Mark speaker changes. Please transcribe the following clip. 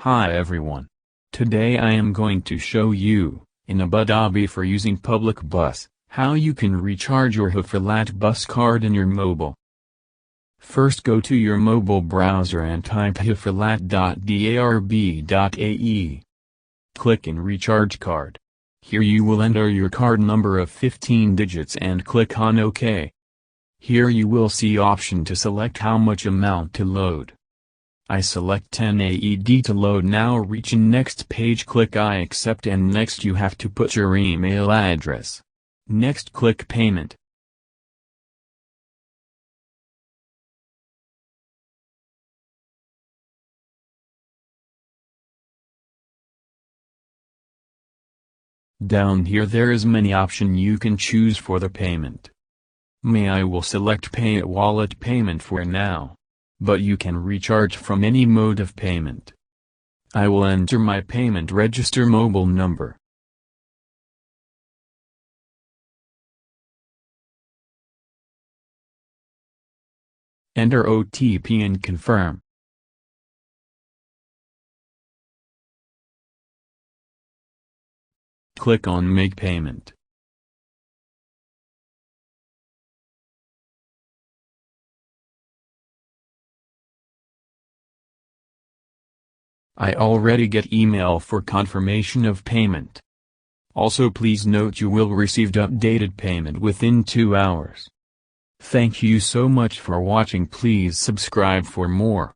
Speaker 1: Hi everyone. Today I am going to show you, in Abu Dhabi for using public bus, how you can recharge your hafilat bus card in your mobile. First go to your mobile browser and type hafilat.darb.ae. Click in Recharge Card. Here you will enter your card number of 15 digits and click on OK. Here you will see option to select how much amount to load. I select 10 AED to load. Now reach in next page, click I accept, and next you have to put your email address. Next click payment. Down here there is many option you can choose for the payment. I will select pay at wallet payment for now. But you can recharge from any mode of payment. I will enter my payment register mobile number. Enter OTP and confirm. Click on Make Payment. I already get email for confirmation of payment. Also please note you will receive updated payment within 2 hours. Thank you so much for watching. Please subscribe for more.